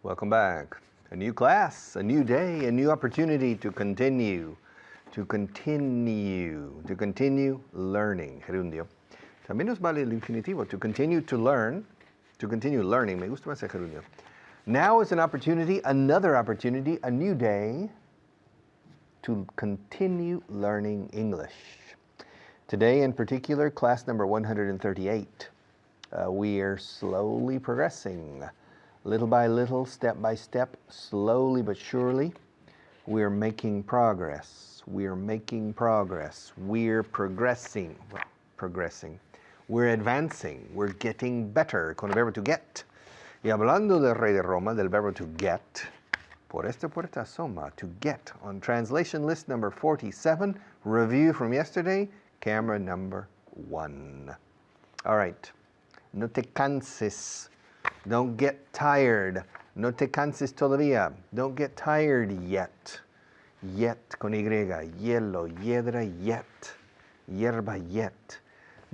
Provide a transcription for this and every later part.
Welcome back. A new class, a new day, a new opportunity to continue learning. Gerundio. También nos vale el infinitivo, to continue to learn, to continue learning. Me gusta más el gerundio. Now is an opportunity, another opportunity, a new day to continue learning English. Today in particular, class number 138. We are slowly progressing. Little by little, step by step, slowly but surely, we're making progress. We're making progress. We're progressing. Well, progressing. We're advancing. We're getting better con el verbo to get. Y hablando del rey de Roma, del verbo to get, por esta puerta asoma, to get, on translation list number 47, review from yesterday, camera number 1. All right. No te canses. Don't get tired. No te canses todavía. Don't get tired yet. Yet con Y. Hielo, hiedra, yet. Hierba, yet.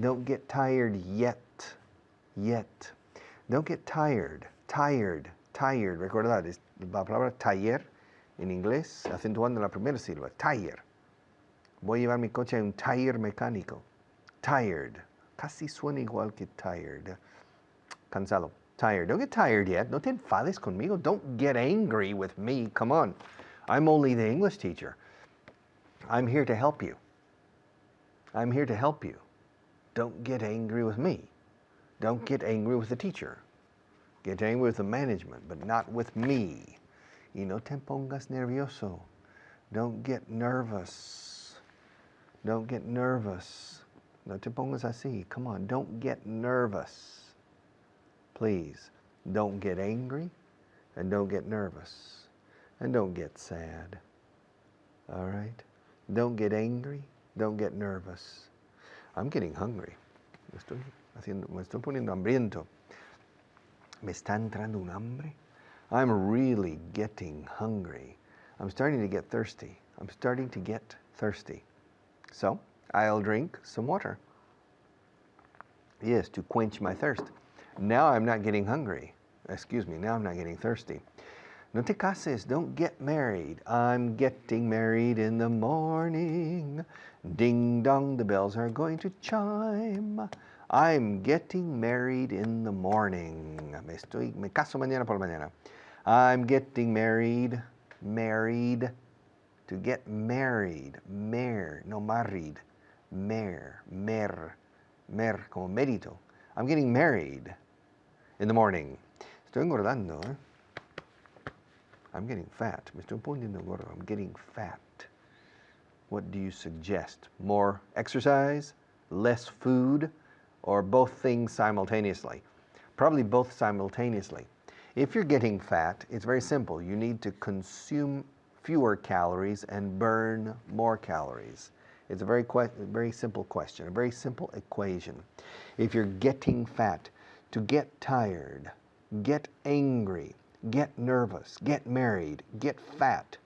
Don't get tired yet. Yet. Don't get tired. Tired. Tired. Recordad, es la palabra taller en inglés, acentuando la primera sílaba. Taller. Voy a llevar mi coche a un taller mecánico. Tired. Casi suena igual que tired. Cansado. Tired. Don't get tired yet. No te enfades conmigo. Don't get angry with me. Come on. I'm only the English teacher. I'm here to help you. I'm here to help you. Don't get angry with me. Don't get angry with the teacher. Get angry with the management, but not with me. Y no te pongas nervioso. Don't get nervous. Don't get nervous. No te pongas así. Come on. Don't get nervous. Please, don't get angry, and don't get nervous, and don't get sad. All right? Don't get angry, don't get nervous. I'm getting hungry. Me estoy poniendo hambriento. Me está entrando un hambre. I'm really getting hungry. I'm starting to get thirsty. I'm starting to get thirsty. So, I'll drink some water. Yes, to quench my thirst. Now I'm not getting hungry. Excuse me, now I'm not getting thirsty. No te cases, don't get married. I'm getting married in the morning. Ding dong, the bells are going to chime. I'm getting married in the morning. Me caso mañana por la mañana. I'm getting married. To get married. No married. Mer, como mérito. I'm getting married in the morning. Estoy engordando, ¿eh? I'm getting fat. Me estoy poniendo gordo. I'm getting fat. What do you suggest? More exercise? Less food? Or both things simultaneously? Probably both simultaneously. If you're getting fat, it's very simple. You need to consume fewer calories and burn more calories. It's a very simple question, a very simple equation. If you're getting fat, to get tired, get angry, get nervous, get married, get fat,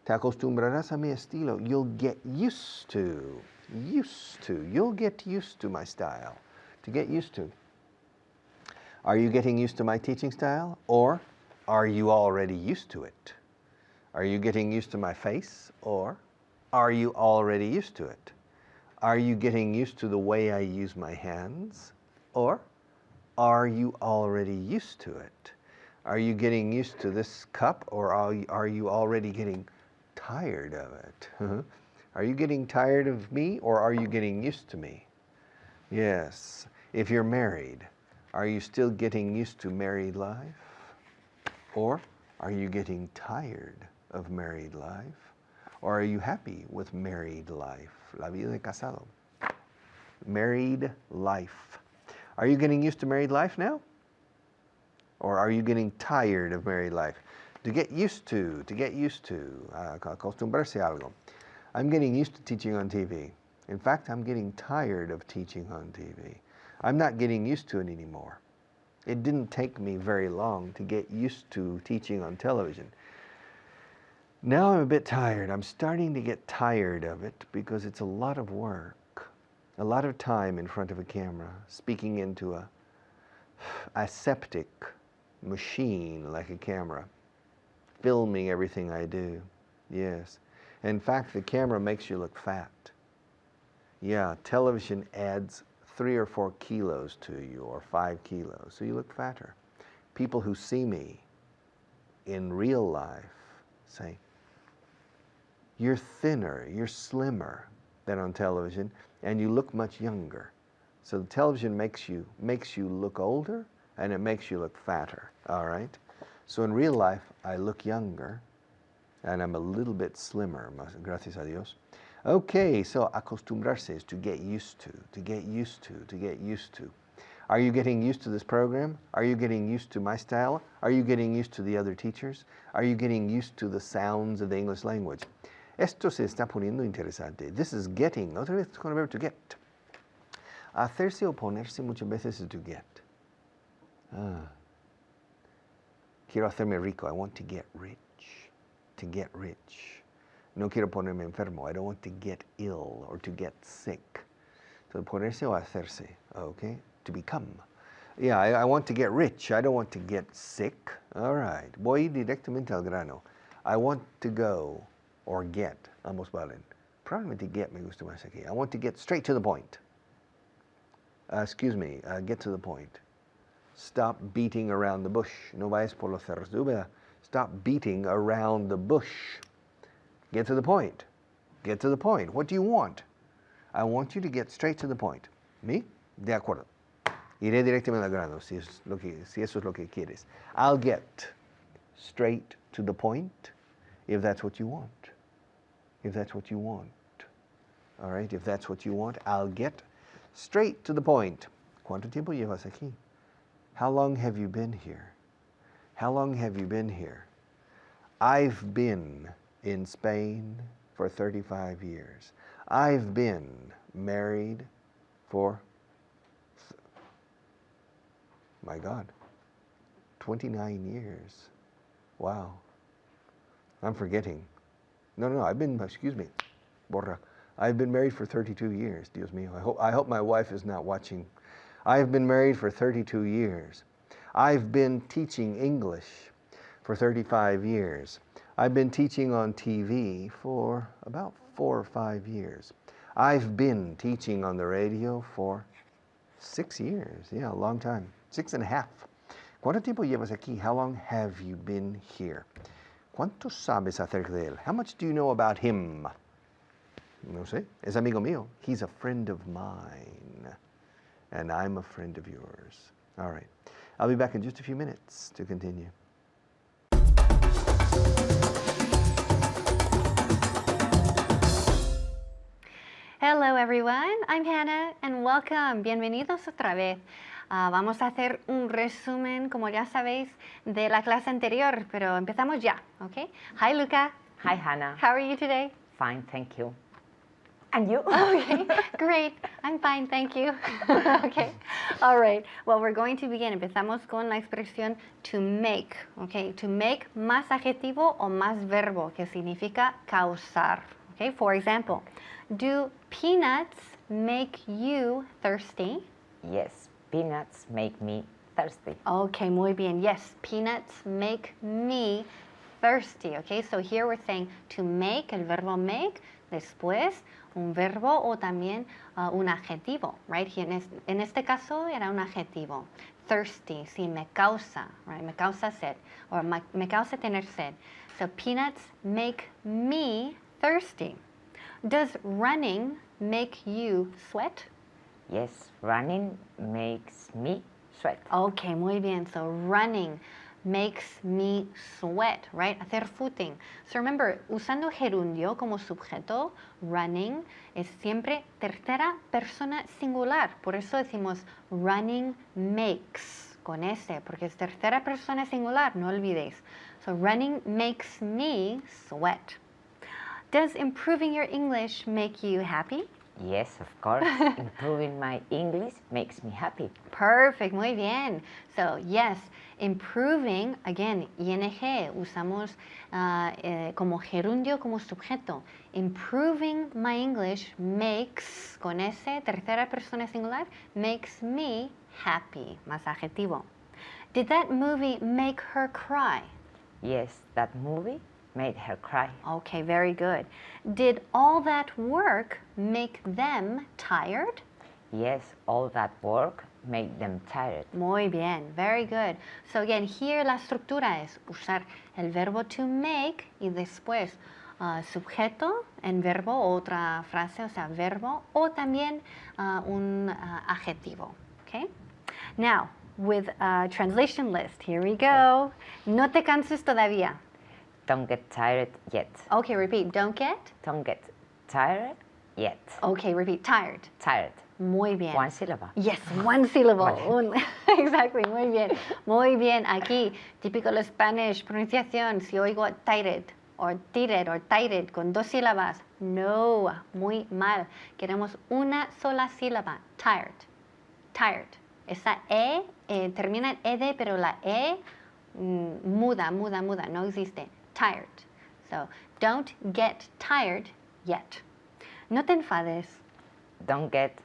te acostumbrarás a mi estilo. You'll get used to. You'll get used to my style. To get used to. Are you getting used to my teaching style? Or are you already used to it? Are you getting used to my face? Or are you already used to it? Are you getting used to the way I use my hands? Or are you already used to it? Are you getting used to this cup, or are you already getting tired of it? Are you getting tired of me, or are you getting used to me? Yes. If you're married, are you still getting used to married life? Or are you getting tired of married life? Or are you happy with married life? La vida de casado. Married life. Are you getting used to married life now? Or are you getting tired of married life? To get used to, acostumbrarse a algo. I'm getting used to teaching on TV. In fact, I'm getting tired of teaching on TV. I'm not getting used to it anymore. It didn't take me very long to get used to teaching on television. Now I'm a bit tired. I'm starting to get tired of it because it's a lot of work, a lot of time in front of a camera, speaking into a aseptic, machine like a camera, filming everything I do. Yes. In fact, the camera makes you look fat. Yeah, television adds 3 or 4 kilos to you, or 5 kilos, so you look fatter. People who see me in real life say, you're thinner, you're slimmer than on television, and you look much younger. So the television makes you look older, and it makes you look fatter, all right? So in real life, I look younger, and I'm a little bit slimmer, gracias a Dios. Okay, so acostumbrarse is to get used to, to get used to, to get used to. Are you getting used to this program? Are you getting used to my style? Are you getting used to the other teachers? Are you getting used to the sounds of the English language? Esto se está poniendo interesante. This is getting, otra vez con el verbo to get. Hacerse o ponerse muchas veces es to get. Quiero hacerme rico. I want to get rich. To get rich. No quiero ponerme enfermo. I don't want to get ill or to get sick. So ponerse o hacerse, okay? To become. Yeah, I want to get rich. I don't want to get sick. All right. Voy directamente al grano. I want to go or get. Ambos valen. Probablemente get me gusta más aquí. I want to get straight to the point. Get to the point. Stop beating around the bush. No vayas por los cerros de Úbeda. Stop beating around the bush. Get to the point. Get to the point. What do you want? I want you to get straight to the point. ¿Me? De acuerdo. Iré directamente al grano si eso es lo que quieres. I'll get straight to the point if that's what you want. If that's what you want. All right, if that's what you want, I'll get straight to the point. ¿Cuánto tiempo llevas aquí? How long have you been here? How long have you been here? I've been in Spain for 35 years. I've been married for, my God, 29 years. Wow. I'm forgetting. No, I've been married for 32 years, Dios mío. I hope my wife is not watching. I've been married for 32 years. I've been teaching English for 35 years. I've been teaching on TV for about 4 or 5 years. I've been teaching on the radio for 6 years. Yeah, a long time. 6.5. ¿Cuánto tiempo llevas aquí? How long have you been here? ¿Cuánto sabes acerca de él? How much do you know about him? No sé. Es amigo mío. He's a friend of mine. And I'm a friend of yours. All right. I'll be back in just a few minutes to continue. Hello everyone, I'm Hannah and welcome. Bienvenidos otra vez. Vamos a hacer un resumen, como ya sabéis, de la clase anterior, pero empezamos ya, ¿ok? Hi Luca. Hi Hannah. How are you today? Fine, thank you. And you? Okay, great. I'm fine, thank you. Okay, all right. Well, we're going to begin. Empezamos con la expresión to make, okay? To make más adjetivo o más verbo, que significa causar, okay? For example, do peanuts make you thirsty? Yes, peanuts make me thirsty. Okay, muy bien. Yes, peanuts make me thirsty. Okay, so here we're saying to make, el verbo make, después un verbo o también un adjetivo, right? En este caso era un adjetivo. Thirsty, sí, me causa, right? Me causa sed, or me causa tener sed. So peanuts make me thirsty. Does running make you sweat? Yes, running makes me sweat. Okay, muy bien. So running makes me sweat, right? Hacer footing. So remember, usando gerundio como sujeto, running es siempre tercera persona singular. Por eso decimos running makes con S, porque es tercera persona singular, no olvidéis. So running makes me sweat. Does improving your English make you happy? Yes, of course. Improving my English makes me happy. Perfect, muy bien. So, yes, improving, again, ing, usamos como gerundio, como sujeto. Improving my English makes, con S, tercera persona singular, makes me happy, más adjetivo. Did that movie make her cry? Yes, that movie made her cry. Okay, very good. Did all that work make them tired? Yes, all that work made them tired. Muy bien, very good. So again, here la estructura es usar el verbo to make y después sujeto en verbo, otra frase, o sea, verbo, o también un adjetivo. Okay? Now, with a translation list, here we go. No te canses todavía. Don't get tired yet. Okay, repeat. Don't get. Don't get tired yet. Okay, repeat. Tired. Tired. Muy bien. One syllable. Yes, one syllable. Vale. Exactly, muy bien. Muy bien. Aquí, típico de Spanish, pronunciación, si oigo tired or tired con dos sílabas, no, muy mal. Queremos una sola sílaba, tired, tired. Esa termina en ed, pero la muda, no existe. Tired. So, don't get tired yet. No te enfades. Don't get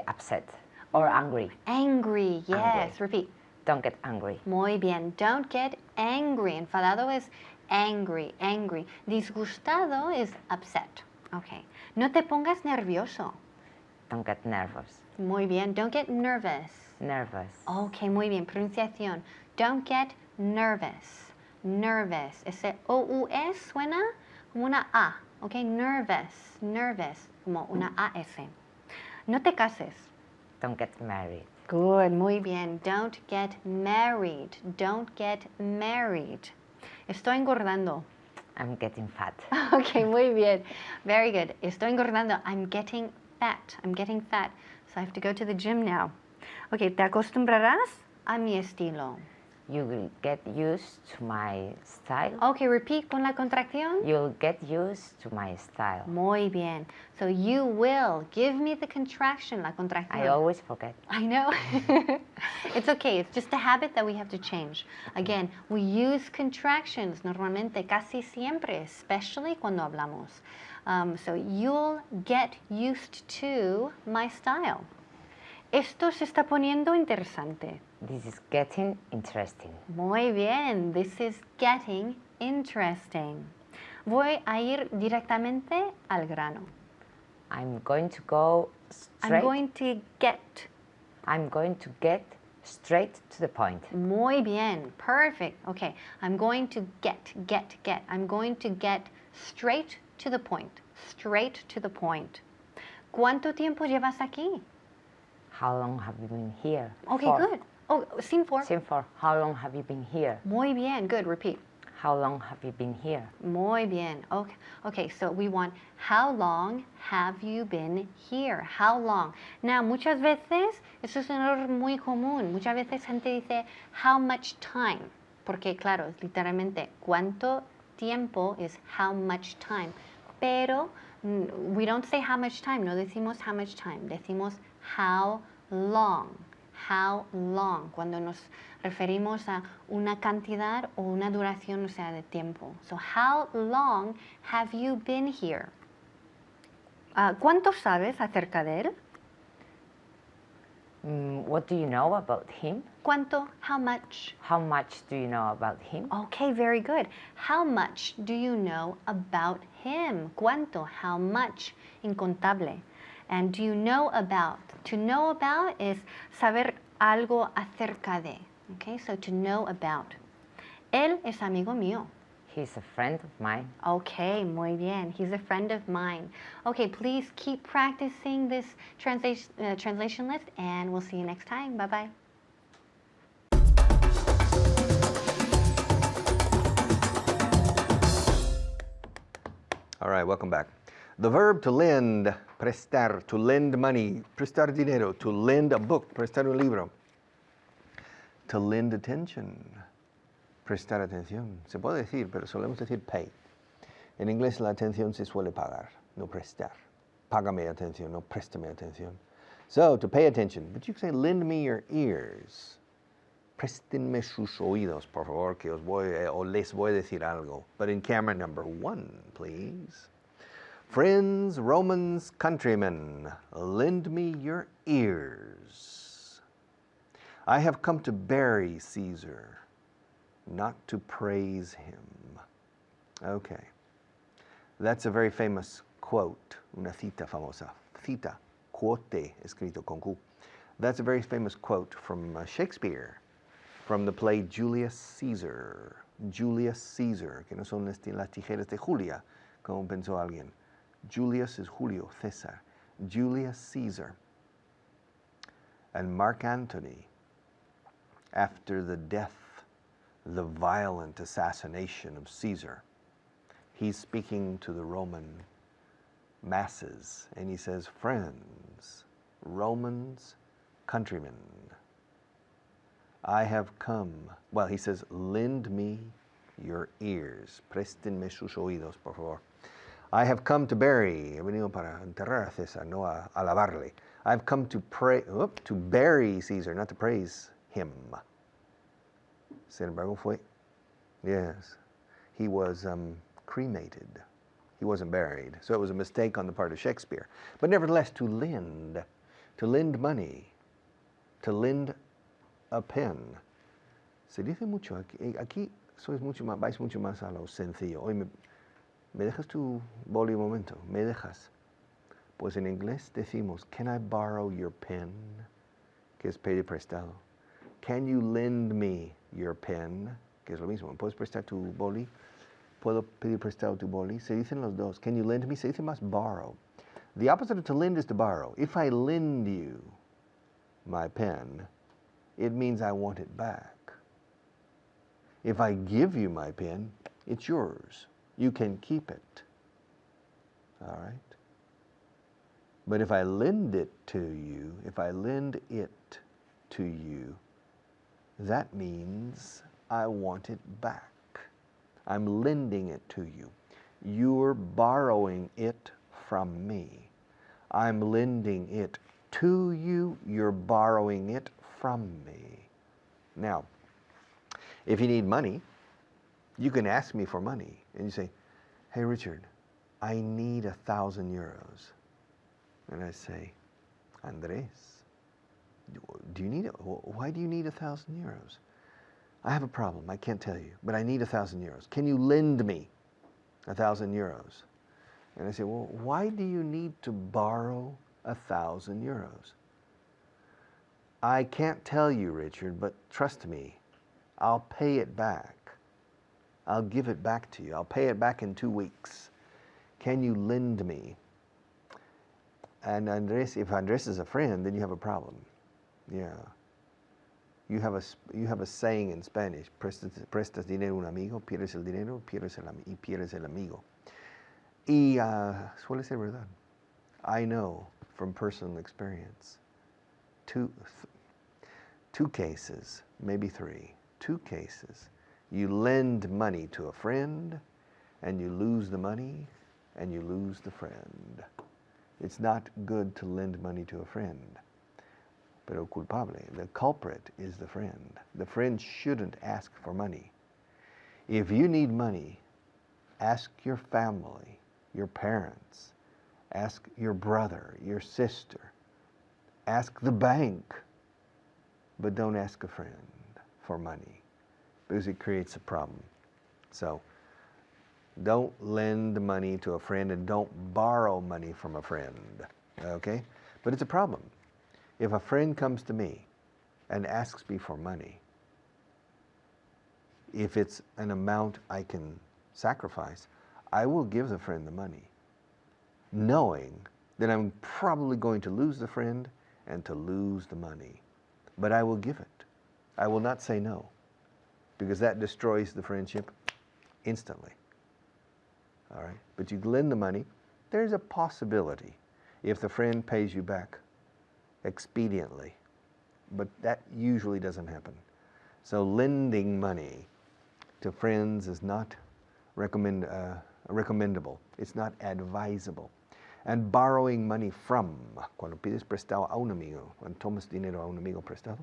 upset or angry. Angry, yes. Angry. Repeat. Don't get angry. Muy bien. Don't get angry. Enfadado es angry, angry. Disgustado es upset. Okay. No te pongas nervioso. Don't get nervous. Muy bien. Don't get nervous. Nervous. Okay, muy bien. Pronunciación. Don't get nervous. Nervous. Ese O-U-S suena como una A. Okay, nervous. Nervous. Como una A-S. No te cases. Don't get married. Good, muy bien. Don't get married. Don't get married. Estoy engordando. I'm getting fat. Okay, muy bien. Very good. Estoy engordando. I'm getting fat. I'm getting fat. So I have to go to the gym now. Okay, te acostumbrarás a mi estilo. You will get used to my style. Okay, repeat con la contracción. You'll get used to my style. Muy bien. So you will. Give me the contraction, la contracción. I always forget. I know. It's okay. It's just a habit that we have to change. Again, we use contractions normalmente, casi siempre, especially cuando hablamos. So you'll get used to my style. Esto se está poniendo interesante. This is getting interesting. Muy bien. This is getting interesting. Voy a ir directamente al grano. I'm going to go straight. I'm going to get straight to the point. Muy bien. Perfect. Okay. I'm going to get. I'm going to get straight to the point. Straight to the point. ¿Cuánto tiempo llevas aquí? How long have you been here? Okay, for? good. Oh, scene 4. Scene 4. How long have you been here? Muy bien. Good. Repeat. How long have you been here? Muy bien. Okay. Okay, so we want how long have you been here? How long? Now, muchas veces, eso es un error muy común. Muchas veces gente dice how much time. Porque, claro, literalmente, ¿cuánto tiempo is how much time? Pero, we don't say how much time. No decimos how much time. Decimos how long. How long, cuando nos referimos a una cantidad o una duración, o sea, de tiempo. So, how long have you been here? ¿Cuánto sabes acerca de él? What do you know about him? ¿Cuánto? How much? How much do you know about him? Okay, very good. How much do you know about him? ¿Cuánto? How much? Incontable. And do you know about? To know about is saber algo acerca de. Okay, so to know about. Él es amigo mío. He's a friend of mine. Okay, muy bien. He's a friend of mine. Okay, please keep practicing this translation list, and we'll see you next time. Bye-bye. All right, welcome back. The verb to lend, prestar, to lend money, prestar dinero, to lend a book, prestar un libro. To lend attention, prestar atención. Se puede decir, pero solemos decir pay. En inglés la atención se suele pagar, no prestar. Págame atención, no préstame atención. So, to pay attention, but you can say lend me your ears. Préstenme sus oídos, por favor, que os voy, o les voy a decir algo. But in camera number 1, please. Friends, Romans, countrymen, lend me your ears. I have come to bury Caesar, not to praise him. Okay. That's a very famous quote, una cita famosa. Cita, quote, escrito con Q. That's a very famous quote from Shakespeare, from the play Julius Caesar. Julius Caesar, que no son las tijeras de Julia, como pensó alguien. Julius is Julio, César. Julius Caesar. And Mark Antony, after the death, the violent assassination of Caesar, he's speaking to the Roman masses, and he says, friends, Romans, countrymen, I have come. Well, he says, lend me your ears. Préstenme sus oídos, por favor. I have come to bury. He venido para enterrar a César, no a alabarle. I've come to to bury Caesar, not to praise him. Sin embargo, yes, he was cremated. He wasn't buried. So it was a mistake on the part of Shakespeare. But nevertheless, to lend money, to lend a pen. Se dice mucho, aquí sois mucho más, vais mucho más a lo sencillo. Hoy ¿me dejas tu boli un momento? ¿Me dejas? Pues en inglés decimos, can I borrow your pen? Que es pedir prestado. Can you lend me your pen? Que es lo mismo. ¿Puedes prestar tu boli? ¿Puedo pedir prestado tu boli? Se dicen los dos. Can you lend me? Se dice más borrow. The opposite of to lend is to borrow. If I lend you my pen, it means I want it back. If I give you my pen, it's yours. You can keep it. All right? But if I lend it to you, that means I want it back. I'm lending it to you. You're borrowing it from me. I'm lending it to you. You're borrowing it from me. Now, if you need money, you can ask me for money. And you say, hey, Richard, I need 1,000 euros. And I say, Andres, do you need it? Why do you need 1,000 euros? I have a problem. I can't tell you, but I need 1,000 euros. Can you lend me 1,000 euros? And I say, well, why do you need to borrow 1,000 euros? I can't tell you, Richard, but trust me, I'll pay it back. I'll give it back to you. I'll pay it back in 2 weeks. Can you lend me? And Andres, if Andres is a friend, then you have a problem. Yeah. You have a saying in Spanish, prestas dinero a un amigo, pierdes el dinero, pierdes el amigo. Y suele ser verdad. I know from personal experience, two cases, maybe 3, 2 cases. You lend money to a friend, and you lose the money, and you lose the friend. It's not good to lend money to a friend. Pero culpable, the culprit is the friend. The friend shouldn't ask for money. If you need money, ask your family, your parents, ask your brother, your sister, ask the bank, but don't ask a friend for money because it creates a problem. So don't lend money to a friend and don't borrow money from a friend, okay? But it's a problem. If a friend comes to me and asks me for money, if it's an amount I can sacrifice, I will give the friend the money, knowing that I'm probably going to lose the friend and to lose the money. But I will give it. I will not say no, because that destroys the friendship instantly. All right? But you lend the money, there's a possibility if the friend pays you back expediently, but that usually doesn't happen. So lending money to friends is not recommendable. It's not advisable. And borrowing money from, cuando pides prestado a un amigo, cuando tomas dinero a un amigo prestado,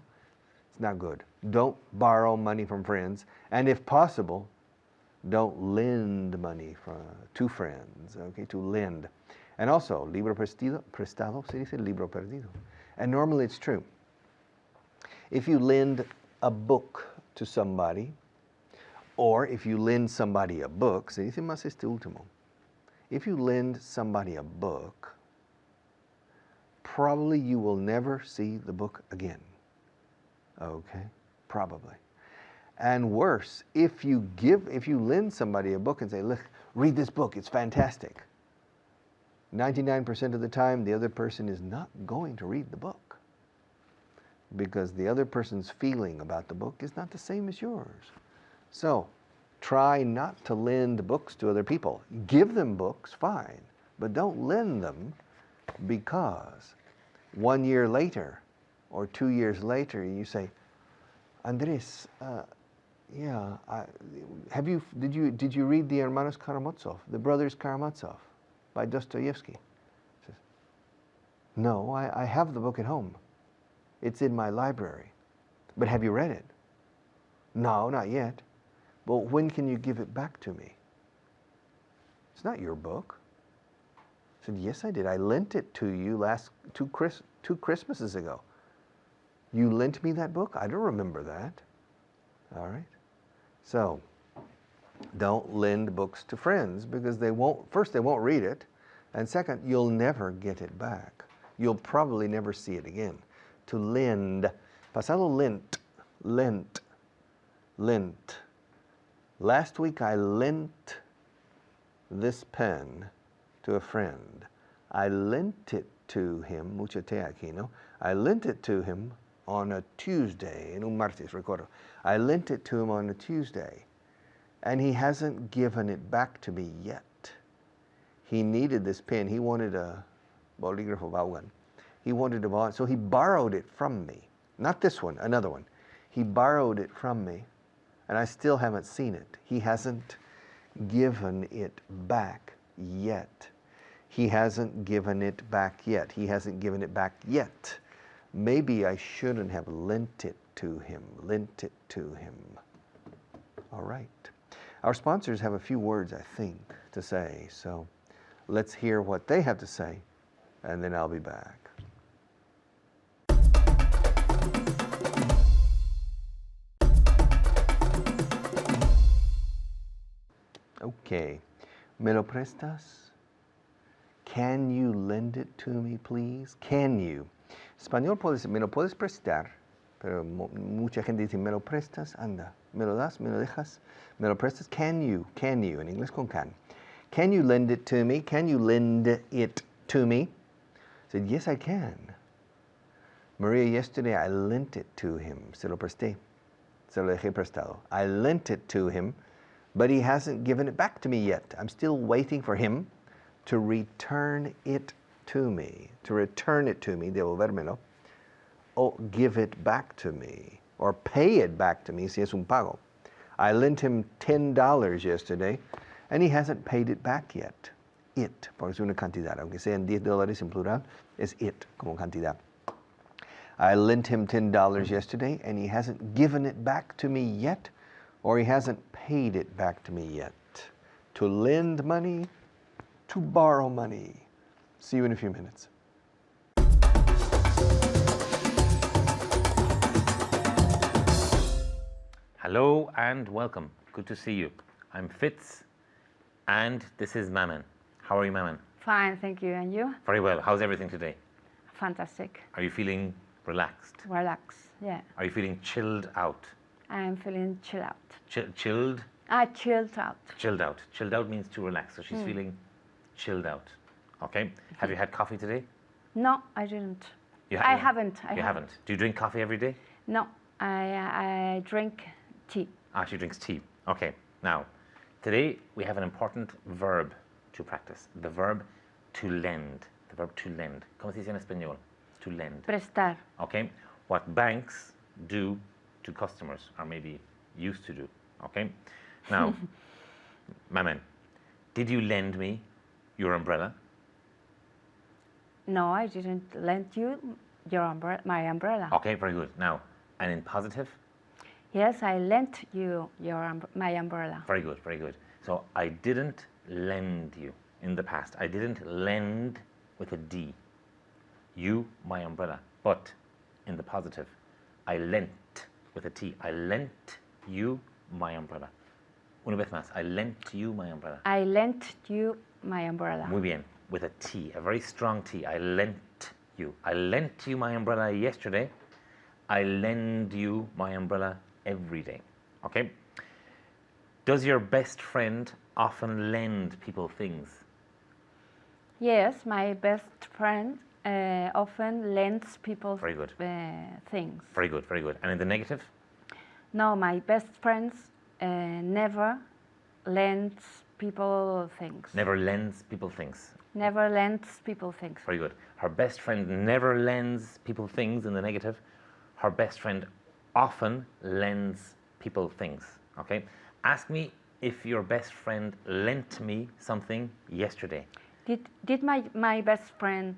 it's not good. Don't borrow money from friends, and if possible, don't lend money to friends, okay, to lend. And also, libro prestado se dice libro perdido. And normally it's true. If you lend a book to somebody, or if you lend somebody a book, se dice más este último. If you lend somebody a book, probably you will never see the book again. Okay? Probably. And worse, if you lend somebody a book and say, look, read this book, it's fantastic. 99% of the time, the other person is not going to read the book because the other person's feeling about the book is not the same as yours. So, try not to lend books to other people. Give them books, fine, but don't lend them because 1 year later or 2 years later you say, Andres, did you read the Hermanos Karamazov, the Brothers Karamazov by Dostoevsky? Says, no, I have the book at home. It's in my library. But have you read it? No, not yet. Well, when can you give it back to me? It's not your book. I said, yes, I did. I lent it to you two Christmases ago. You lent me that book? I don't remember that. All right. So, don't lend books to friends because they won't read it, and second, you'll never get it back. You'll probably never see it again. To lend, pasado lent. Last week I lent this pen to a friend. I lent it to him, mucho te aquí, no? I lent it to him on a Tuesday, en un martes, recuerdo. I lent it to him on a Tuesday, and he hasn't given it back to me yet. He needed this pen. He wanted a bolígrafo Vaughan. He wanted a Vaughan, so he borrowed it from me. Not this one, another one. He borrowed it from me, and I still haven't seen it. He hasn't given it back yet. He hasn't given it back yet. He hasn't given it back yet. Maybe I shouldn't have lent it to him. All right. Our sponsors have a few words, I think, to say. So let's hear what they have to say, and then I'll be back. Okay. ¿Me lo prestas? Can you lend it to me, please? Can you? Español puede decir, me lo puedes prestar, pero mucha gente dice, me lo prestas, anda, me lo das, me lo dejas, me lo prestas, can you, en inglés con can. Can you lend it to me? Can you lend it to me? I said, yes, I can. Maria, yesterday I lent it to him, se lo presté, se lo dejé prestado. I lent it to him, but he hasn't given it back to me yet. I'm still waiting for him to return it to me, devolvérmelo, or give it back to me, or pay it back to me si es un pago. I lent him $10 yesterday, and he hasn't paid it back yet. It, porque es una cantidad, aunque sean $10 en plural, es it como cantidad. I lent him $10 yesterday, and he hasn't given it back to me yet, or he hasn't paid it back to me yet. To lend money, to borrow money. See you in a few minutes. Hello and welcome. Good to see you. I'm Fitz and this is Maman. How are you, Maman? Fine, thank you. And you? Very well. How's everything today? Fantastic. Are you feeling relaxed? Relax, yeah. Are you feeling chilled out? I'm feeling chill out. Chilled? Chilled out. Chilled out. Chilled out means to relax. So she's feeling chilled out. Okay. Have you had coffee today? No, I didn't. I haven't. You haven't. Do you drink coffee every day? No, I drink tea. Ah, she drinks tea. Okay. Now, today we have an important verb to practice. The verb to lend. The verb to lend. ¿Cómo se dice en español? To lend. Prestar. Okay. What banks do to customers, or maybe used to do. Okay. Now, Maman, did you lend me your umbrella? No, I didn't lend you my umbrella. Okay, very good. Now, and in positive? Yes, I lent you my umbrella. Very good, very good. So I didn't lend you in the past. I didn't lend with a D. You, my umbrella. But in the positive, I lent, with a T. I lent you my umbrella. Una vez más. I lent you my umbrella. I lent you my umbrella. Muy bien. With a T, a very strong T. I lent you. I lent you my umbrella yesterday. I lend you my umbrella every day. Okay? Does your best friend often lend people things? Yes, my best friend often lends people Very good. things. Very good, very good. And in the negative? No, my best friends never lends people things. Never lends people things. Never lends people things. Very good. Her best friend never lends people things in the negative. Her best friend often lends people things. Okay? Ask me if your best friend lent me something yesterday. Did my best friend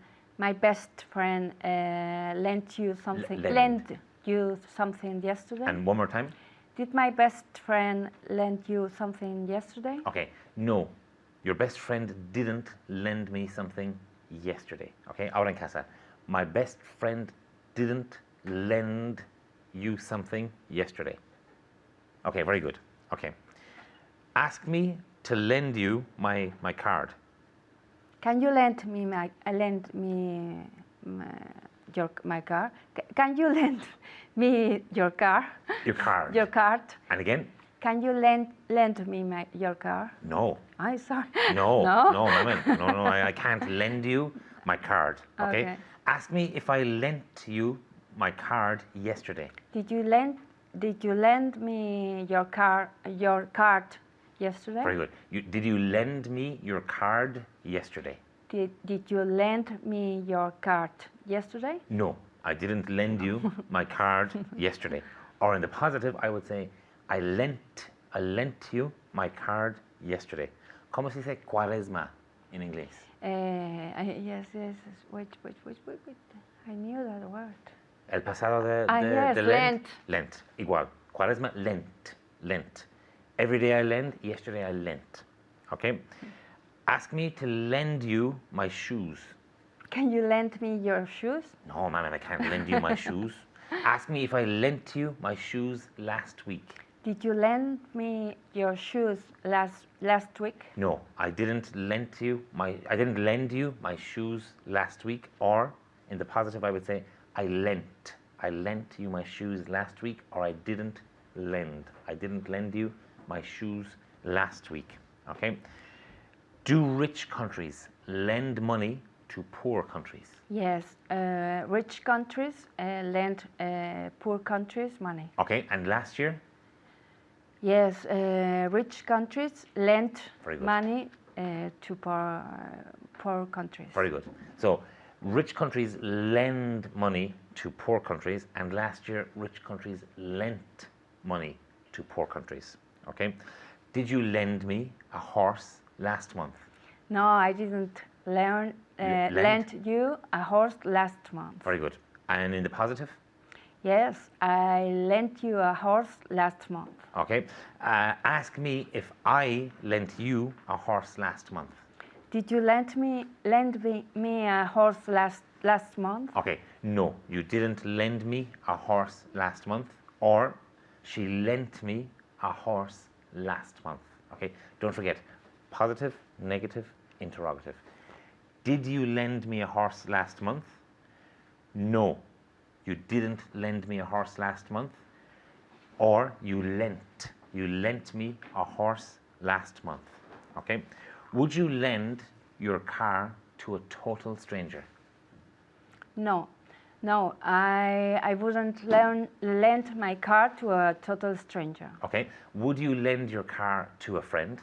lend you something? Lend. Lend you something yesterday? And one more time. Did my best friend lend you something yesterday? Okay. No. Your best friend didn't lend me something yesterday. Okay? Ahora en casa. My best friend didn't lend you something yesterday. Okay, very good. Okay. Ask me to lend you my card. Can you lend me my car? Can you lend me your car? Your card. Your card. And again? Can you lend me your car? No. I'm sorry. No, No? no, Maman. No, I can't lend you my card. Okay? Okay. Ask me if I lent you my card yesterday. Did you lend me your card yesterday? Very good. Did you lend me your card yesterday? Did you lend me your card yesterday? No, I didn't lend you my card yesterday. Or in the positive, I would say, I lent you my card yesterday. ¿Cómo se dice cuaresma in inglés? Yes. Wait. I knew that word. El pasado de Yes, lent. lent. Lent. Igual. Cuaresma, lent. Every day I lend, yesterday I lent. Okay? Ask me to lend you my shoes. Can you lend me your shoes? No, man, I can't lend you my shoes. Ask me if I lent you my shoes last week. Did you lend me your shoes last week? No, I didn't lend you my shoes last week. Or in the positive, I would say I lent you my shoes last week, or I didn't lend you my shoes last week. Okay? Do rich countries lend money to poor countries? Yes, rich countries lend poor countries money. Okay, and last year? Yes, rich countries lend Very good. money to poor countries. Very good. So, rich countries lend money to poor countries, and last year, rich countries lent money to poor countries. Okay? Did you lend me a horse last month? No, I didn't lend you a horse last month. Very good. And in the positive? Yes, I lent you a horse last month. Okay. Ask me if I lent you a horse last month. Did you lend me a horse last month? Okay. No, you didn't lend me a horse last month, or she lent me a horse last month. Okay. Don't forget, positive, negative, interrogative. Did you lend me a horse last month? No, you didn't lend me a horse last month. Or you lent me a horse last month. Okay? Would you lend your car to a total stranger? No, I wouldn't lend my car to a total stranger. Okay. Would you lend your car to a friend?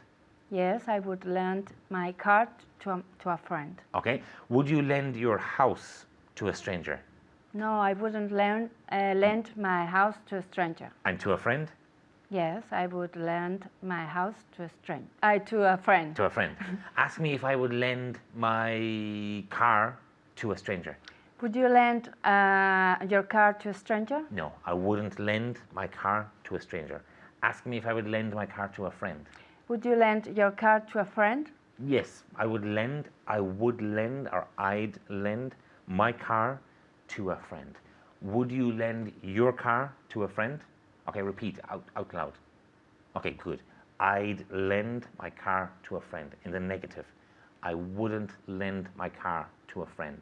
Yes, I would lend my car to a friend. Okay. Would you lend your house to a stranger? No, I wouldn't lend my house to a stranger. And to a friend? Yes, I would lend my house to a friend. To a friend. Ask me if I would lend my car to a stranger. Would you lend your car to a stranger? No, I wouldn't lend my car to a stranger. Ask me if I would lend my car to a friend. Would you lend your car to a friend? Yes, I would lend, or I'd lend my car to a friend. Would you lend your car to a friend? Okay, repeat out loud. Okay, good. I'd lend my car to a friend. In the negative, I wouldn't lend my car to a friend.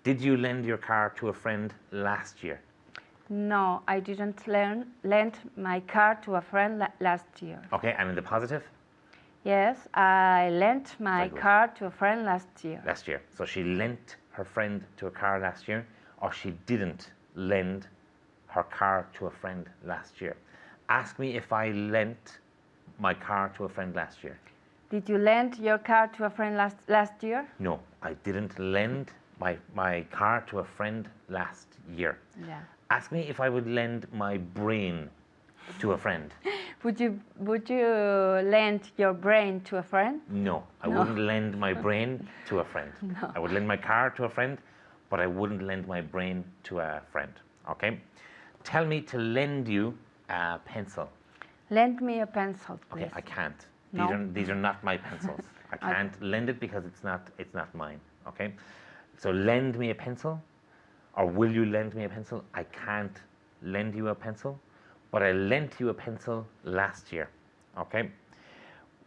Did you lend your car to a friend last year? No, I didn't lend my car to a friend last year. Okay, and in the positive? Yes, I lent my Very good. car to a friend last year. Last year. So she lent her friend to a car last year, or she didn't lend her car to a friend last year. Ask me if I lent my car to a friend last year. Did you lend your car to a friend last year? No, I didn't lend my car to a friend last year. Yeah. Ask me if I would lend my brain to a friend. Would you lend your brain to a friend? No, I wouldn't lend my brain to a friend. No. I would lend my car to a friend, but I wouldn't lend my brain to a friend. Okay? Tell me to lend you a pencil. Lend me a pencil, please. Okay, I can't. No. These are not my pencils. I can't lend it because it's not mine. Okay? So lend me a pencil, or will you lend me a pencil? I can't lend you a pencil, but I lent you a pencil last year. Okay?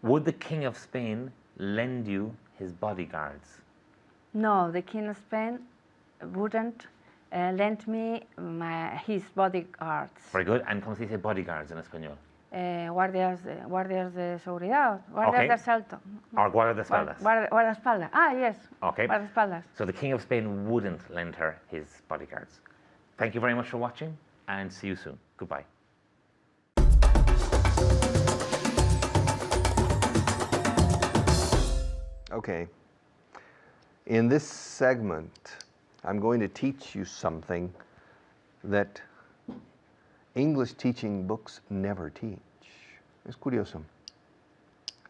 Would the King of Spain lend you his bodyguards? No, the King of Spain wouldn't lend me his bodyguards. Very good. And ¿cómo se dice bodyguards en español? Guardias de seguridad, guardias Okay. de asalto. Or guardaespaldas. Guardaespaldas. Ah, yes. Okay. Guardaespaldas. So the King of Spain wouldn't lend her his bodyguards. Thank you very much for watching, and see you soon. Goodbye. Okay. In this segment, I'm going to teach you something that English teaching books never teach. Es curioso.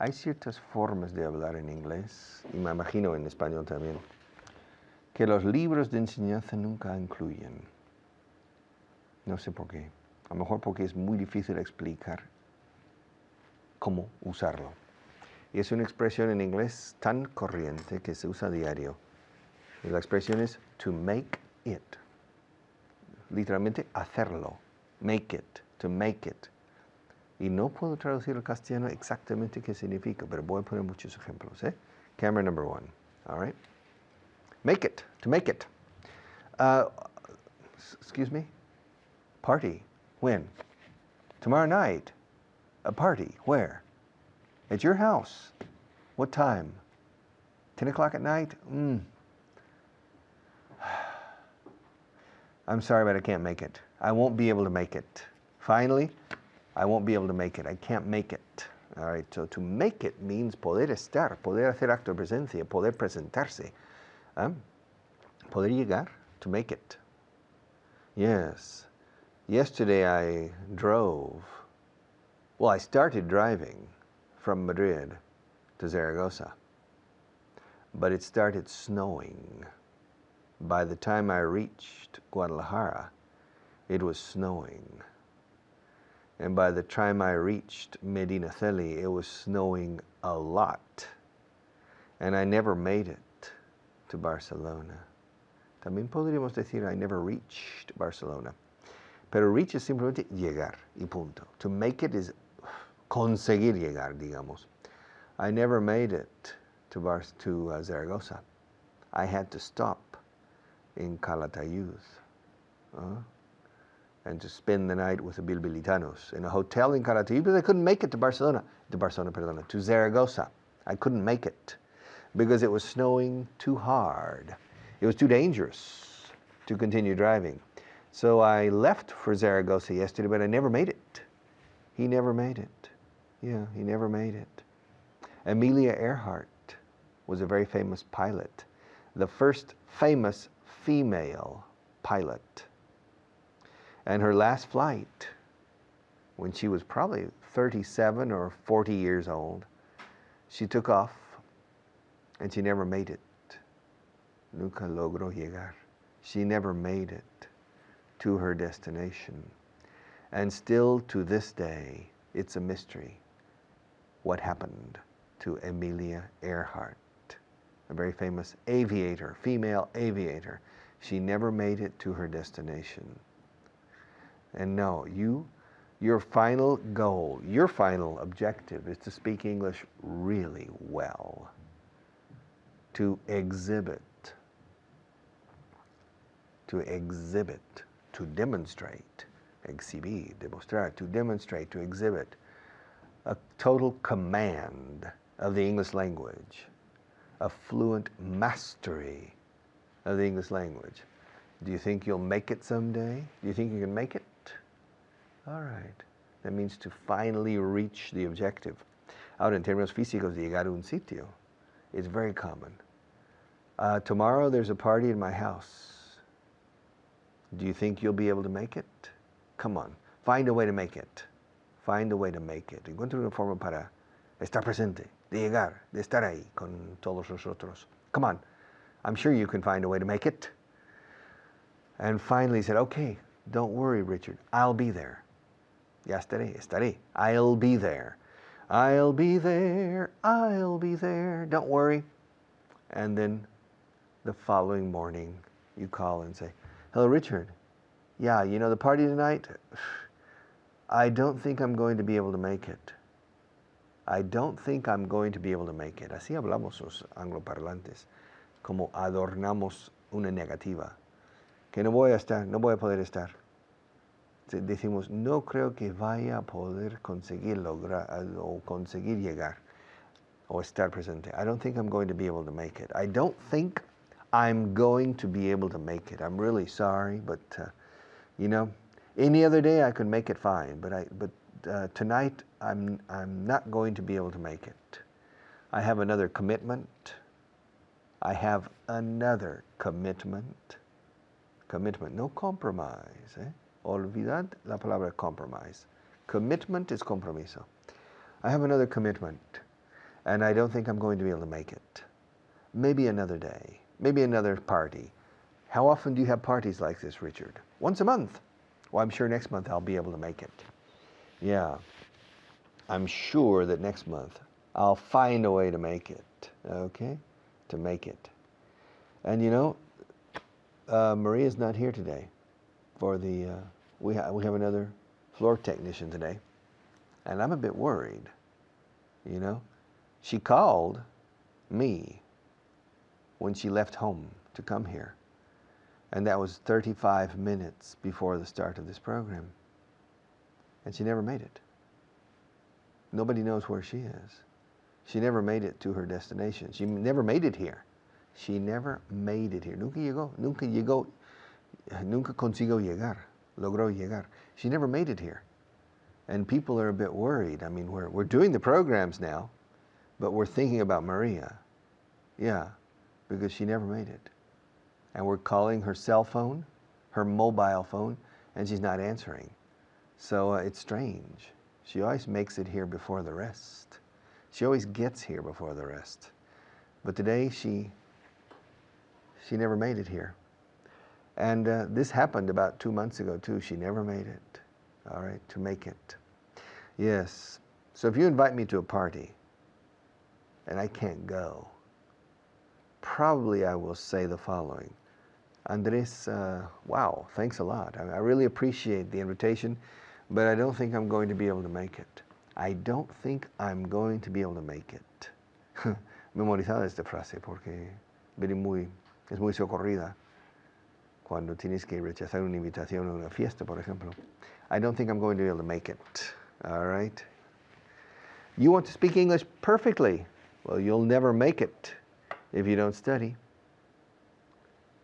Hay ciertas formas de hablar en inglés, y me imagino en español también, que los libros de enseñanza nunca incluyen. No sé por qué. A lo mejor porque es muy difícil explicar cómo usarlo. Y es una expresión en inglés tan corriente que se usa a diario. Y la expresión es to make it. Literalmente hacerlo. Make it. To make it. Y no puedo traducir al castellano exactamente qué significa, pero voy a poner muchos ejemplos. Camera number 1. All right. Make it. To make it. Excuse me? Party. When? Tomorrow night. A party. Where? At your house. What time? 10 o'clock at night? I'm sorry, but I can't make it. I won't be able to make it. Finally, I won't be able to make it. I can't make it. All right, so to make it means poder estar, poder hacer acto de presencia, poder presentarse. Poder llegar, to make it. Yes. Yesterday I drove. Well, I started driving from Madrid to Zaragoza, but it started snowing. By the time I reached Guadalajara, it was snowing. And by the time I reached Medinaceli, it was snowing a lot. And I never made it to Barcelona. También podríamos decir I never reached Barcelona. Pero reach es simplemente llegar y punto. To make it is conseguir llegar, digamos. I never made it to Zaragoza. I had to stop in Calatayud and to spend the night with the Bilbilitanos in a hotel in Calatayud, but I couldn't make it to Zaragoza. I couldn't make it because it was snowing too hard. It was too dangerous to continue driving. So I left for Zaragoza yesterday, but I never made it. He never made it. Yeah, he never made it. Amelia Earhart was a very famous pilot, the first famous female pilot. And her last flight, when she was probably 37 or 40 years old, she took off and she never made it. Nunca logró llegar. She never made it to her destination. And still to this day, it's a mystery what happened to Amelia Earhart, a very famous aviator, female aviator. She never made it to her destination. And no, your final goal, your final objective is to speak English really well, to exhibit, to demonstrate, exhibir, demostrar, to demonstrate, to exhibit a total command of the English language, a fluent mastery of the English language. Do you think you'll make it someday? Do you think you can make it? All right. That means to finally reach the objective. Ahora, en términos físicos, de llegar a un sitio, it's very common. Tomorrow there's a party in my house. Do you think you'll be able to make it? Come on. Find a way to make it. Find a way to make it. Encuentra una forma para estar presente, de llegar, de estar ahí con todos nosotros. Come on. I'm sure you can find a way to make it. And finally he said, okay, don't worry, Richard. I'll be there. Ya estaré. I'll be there. I'll be there. I'll be there. Don't worry. And then the following morning, you call and say, hello, Richard. Yeah, you know the party tonight? I don't think I'm going to be able to make it. I don't think I'm going to be able to make it. Así hablamos los angloparlantes, como adornamos una negativa. Que no voy a estar, no voy a poder estar. Decimos, no creo que vaya a poder conseguir lograr o conseguir llegar o estar presente. I don't think I'm going to be able to make it. I don't think I'm going to be able to make it. I'm really sorry, but you know, any other day I could make it fine, but tonight I'm not going to be able to make it. I have another commitment. I have another commitment. Commitment, no compromise. Olvidad la palabra compromise. Commitment is compromiso. I have another commitment, and I don't think I'm going to be able to make it. Maybe another day. Maybe another party. How often do you have parties like this, Richard? Once a month. Well, I'm sure next month I'll be able to make it. Yeah. I'm sure that next month I'll find a way to make it. Okay? To make it. And you know, Maria's not here today for the, we have another floor technician today. And I'm a bit worried, you know. She called me when she left home to come here. And that was 35 minutes before the start of this program. And she never made it. Nobody knows where she is. She never made it to her destination. She never made it here. She never made it here. Nunca llegó. Nunca consiguió llegar. Logró llegar. She never made it here. And people are a bit worried. I mean, we're doing the programs now, but we're thinking about Maria. Yeah, because she never made it. And we're calling her cell phone, her mobile phone, and she's not answering. So it's strange. She always makes it here before the rest. She always gets here before the rest. But today she never made it here. And this happened about 2 months ago too. She never made it, all right, to make it. Yes, so if you invite me to a party and I can't go, probably I will say the following. Andres, wow, thanks a lot. I really appreciate the invitation, but I don't think I'm going to be able to make it. I don't think I'm going to be able to make it. Memorizada esta frase porque es muy socorrida cuando tienes que rechazar una invitación a una fiesta, por ejemplo. I don't think I'm going to be able to make it. All right? You want to speak English perfectly. Well, you'll never make it if you don't study.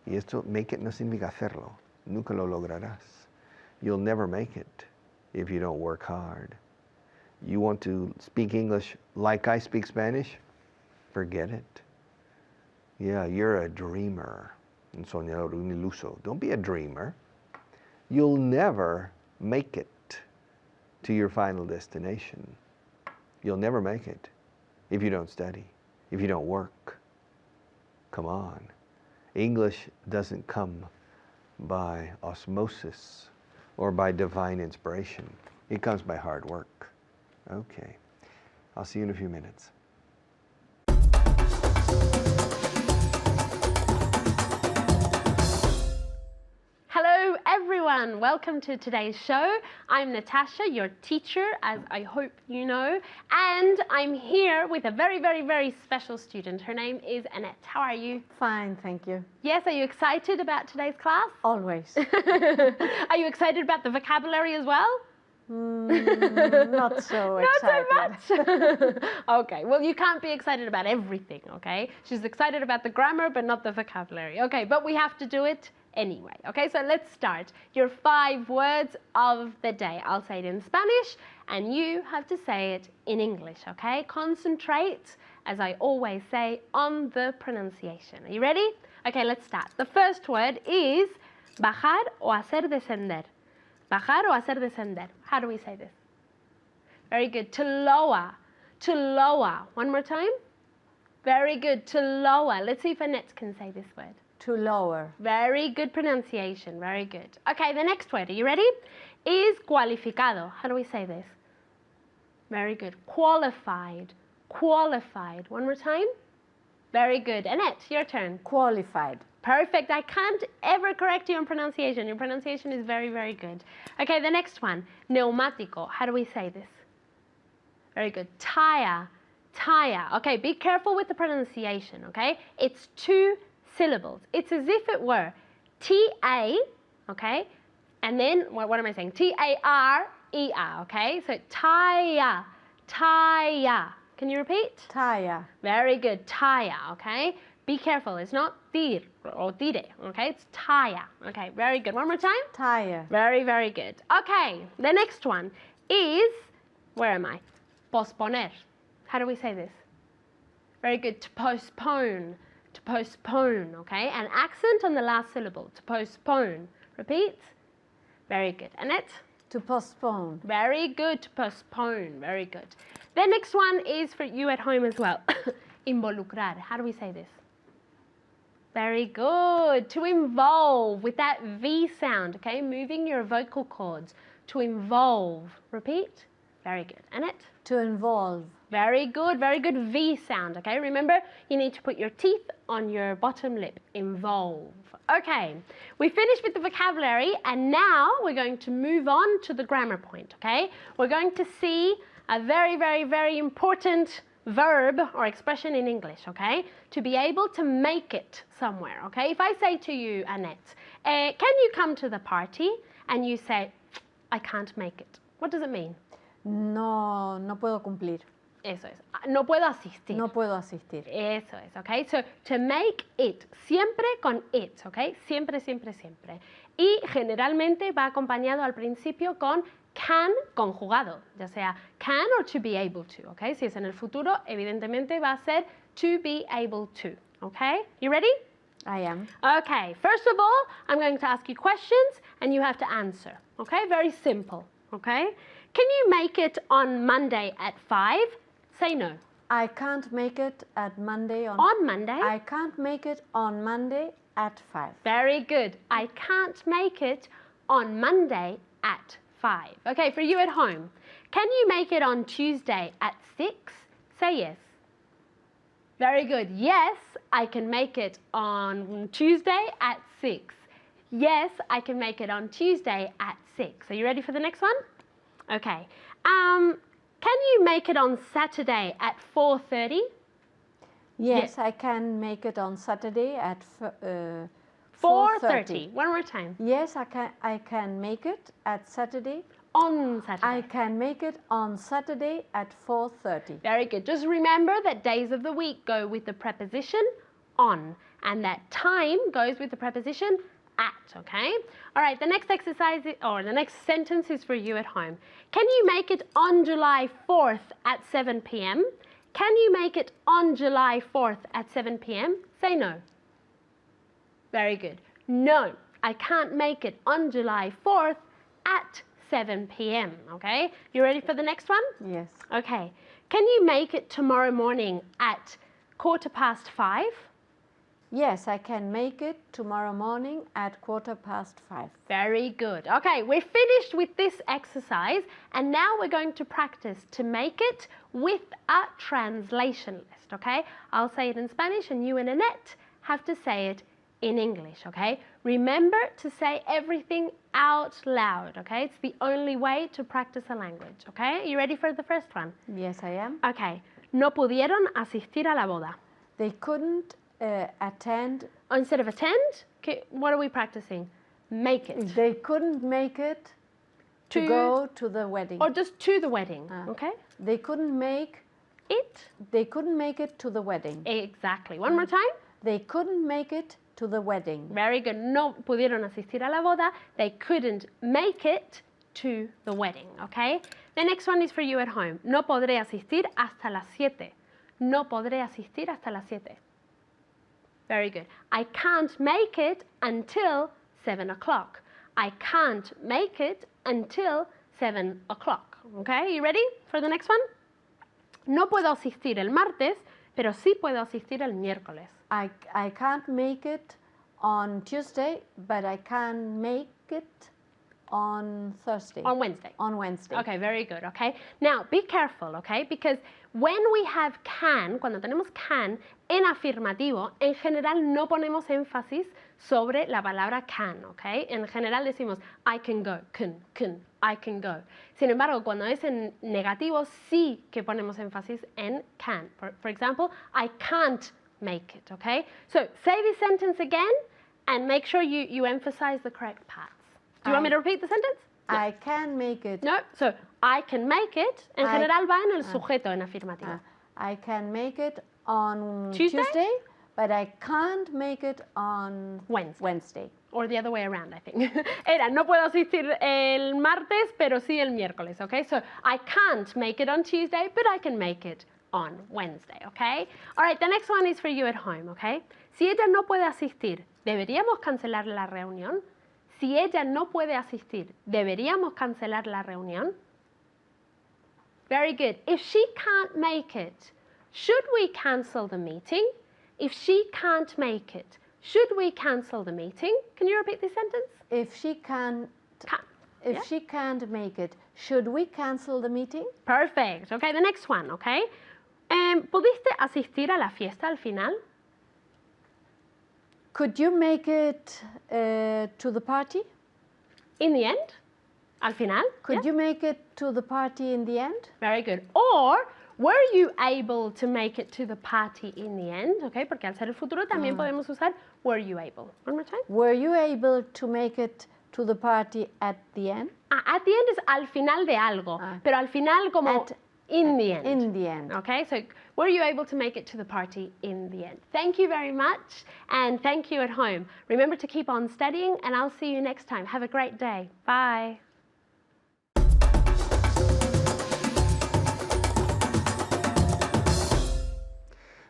Y esto, make it no significa hacerlo. Nunca lo lograrás. You'll never make it if you don't work hard. You want to speak English like I speak Spanish? Forget it. Yeah, you're a dreamer. Un soñador, un iluso. Don't be a dreamer. You'll never make it to your final destination. You'll never make it if you don't study, if you don't work. Come on. English doesn't come by osmosis or by divine inspiration. It comes by hard work. Okay. I'll see you in a few minutes. everyone. Welcome to today's show. I'm Natasha, your teacher, as I hope you know, and I'm here with a very, very, very special student. Her name is Annette. How are you? Fine, thank you. Yes, are you excited about today's class? Always. Are you excited about the vocabulary as well? Not so excited. Not so much. Okay, well, you can't be excited about everything, okay? She's excited about the grammar, but not the vocabulary. Okay, but we have to do it anyway. Okay, so let's start. Your 5 words of the day. I'll say it in Spanish, and you have to say it in English, okay? Concentrate, as I always say, on the pronunciation. Are you ready? Okay, let's start. The first word is bajar o hacer descender. Bajar o hacer descender. How do we say this? Very good. To lower. To lower. One more time. Very good. To lower. Let's see if Annette can say this word. To lower. Very good pronunciation. Very good. Okay, the next word. Are you ready? Is cualificado. How do we say this? Very good. Qualified. Qualified. One more time. Very good. Annette, your turn. Qualified. Perfect. I can't ever correct you on pronunciation. Your pronunciation is very, very good. Okay, the next one. Neumático. How do we say this? Very good. Tire. Tire. Okay, be careful with the pronunciation, okay? It's 2 syllables. It's as if it were T-A, okay? And then, what am I saying? T-A-R-E-R, okay? So, tire. Tire. Can you repeat? Tire. Very good. Tire, okay? Be careful. It's not tir or tire, okay? It's tire. Okay, very good. One more time. Tire. Very, very good. Okay, the next one is, where am I? Posponer. How do we say this? Very good. To postpone. To postpone, okay? An accent on the last syllable. To postpone. Repeat. Very good. Annette? To postpone. Very good. To postpone. Very good. The next one is for you at home as well. Involucrar. How do we say this? Very good. To involve with that V sound, okay? Moving your vocal cords. To involve. Repeat. Very good. Annette? To involve. Very good. Very good V sound, okay? Remember, you need to put your teeth on your bottom lip. Involve. Okay, we finished with the vocabulary, and now we're going to move on to the grammar point, okay? We're going to see a very, very, very important verb or expression in English, okay? To be able to make it somewhere, okay? If I say to you, Annette, can you come to the party? And you say, I can't make it. What does it mean? No puedo cumplir. Eso es. No puedo asistir. No puedo asistir. Eso es, okay? So, to make it, siempre con it, okay? Siempre, siempre, siempre. Y generalmente va acompañado al principio con can conjugado, ya sea can or to be able to, okay? Si es en el futuro, evidentemente va a ser to be able to, okay? You ready? I am. Okay, first of all, I'm going to ask you questions and you have to answer, okay? Very simple, okay? Can you make it on Monday at 5? Say no. I can't make it at Monday on Monday? I can't make it on Monday at 5. Very good. I can't make it on Monday at 5. Okay, for you at home, can you make it on Tuesday at 6? Say yes. Very good. Yes, I can make it on Tuesday at 6. Yes, I can make it on Tuesday at 6. Are you ready for the next one? Okay. Can you make it on Saturday at 4:30? Yes, I can make it on Saturday at 4:30. One more time. Yes, I can make it at Saturday. On Saturday. I can make it on Saturday at 4:30. Very good. Just remember that days of the week go with the preposition on, and that time goes with the preposition at, okay? All right, the next exercise, or the next sentence is for you at home. Can you make it on July 4th at 7 p.m.? Can you make it on July 4th at 7 p.m.? Say no. Very good. No, I can't make it on July 4th at 7 p.m., okay? You ready for the next one? Yes. Okay. Can you make it tomorrow morning at 5:15? Yes, I can make it tomorrow morning at 5:15. Very good. Okay, we're finished with this exercise, and now we're going to practice to make it with a translation list, okay? I'll say it in Spanish, and you and Annette have to say it in English, okay? Remember to say everything out loud, okay? It's the only way to practice a language, okay? You ready for the first one? Yes, I am. Okay. No pudieron asistir a la boda. They couldn't attend. Instead of attend, what are we practicing? Make it. They couldn't make it to go to the wedding. Or just to the wedding, okay? They couldn't make It. They couldn't make it to the wedding. Exactly. One more time. They couldn't make it to the wedding. Very good. No pudieron asistir a la boda. They couldn't make it to the wedding, okay? The next one is for you at home. No podré asistir hasta las 7. No podré asistir hasta las 7. Very good. I can't make it until 7 o'clock. I can't make it until 7 o'clock. Okay, you ready for the next one? No puedo asistir el martes, pero sí puedo asistir el miércoles. I can't make it on Tuesday, but I can make it on Thursday. On Wednesday. On Wednesday. Okay, very good, okay? Now, be careful, okay? Because when we have can, cuando tenemos can en afirmativo, en general no ponemos énfasis sobre la palabra can, okay? En general decimos I can go, can, I can go. Sin embargo, cuando es en negativo, sí que ponemos énfasis en can. For example, I can't make it, okay? So, say this sentence again and make sure you emphasize the correct parts. Do you want me to repeat the sentence? No. I can make it. No, so I can make it, en general va en el sujeto en afirmativo. I can make it on Tuesday? but I can't make it on Wednesday. Or the other way around, I think. Era, no puedo asistir el martes, pero sí el miércoles, okay? So I can't make it on Tuesday, but I can make it on Wednesday, okay? All right, the next one is for you at home, okay? Si ella no puede asistir, ¿deberíamos cancelar la reunión? Si ella no puede asistir, ¿deberíamos cancelar la reunión? Very good. If she can't make it, should we cancel the meeting? If she can't make it, should we cancel the meeting? Can you repeat this sentence? If she can't make it, should we cancel the meeting? Perfect. Okay, the next one, okay? ¿Pudiste asistir a la fiesta al final? Could you make it to the party? In the end? Al final? Could you make it to the party in the end? Very good. Or, were you able to make it to the party in the end? Okay, porque al ser el futuro también podemos usar were you able. One more time. Were you able to make it to the party at the end? At the end es al final de algo, pero al final como in the end. In the end. Okay, so were you able to make it to the party in the end? Thank you very much, and thank you at home. Remember to keep on studying, and I'll see you next time. Have a great day. Bye.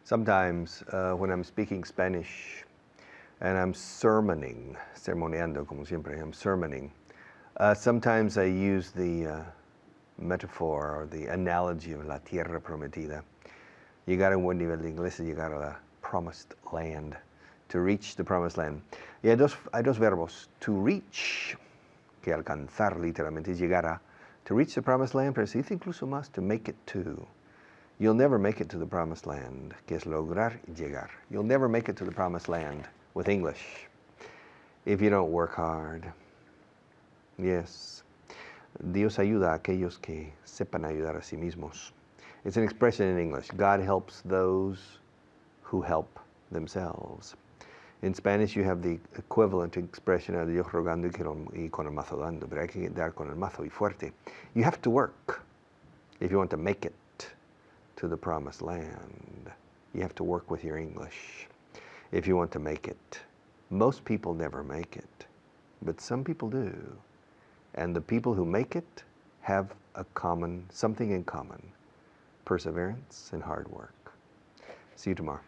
Sometimes when I'm speaking Spanish and I'm sermoneando, como siempre, I'm sermoning, sometimes I use the metaphor or the analogy of la tierra prometida. Llegar a un buen nivel de inglés es llegar a la promised land, to reach the promised land. Y hay dos verbos, to reach, que alcanzar literalmente es llegar a, to reach the promised land, pero se dice incluso más, to make it to. You'll never make it to the promised land, que es lograr y llegar. You'll never make it to the promised land with English if you don't work hard. Yes. Dios ayuda a aquellos que sepan ayudar a sí mismos. It's an expression in English. God helps those who help themselves. In Spanish, you have the equivalent expression of Dios rogando y con el mazo dando, pero hay que dar con el mazo y fuerte. You have to work if you want to make it to the promised land. You have to work with your English if you want to make it. Most people never make it, but some people do. And the people who make it have something in common, perseverance and hard work. See you tomorrow.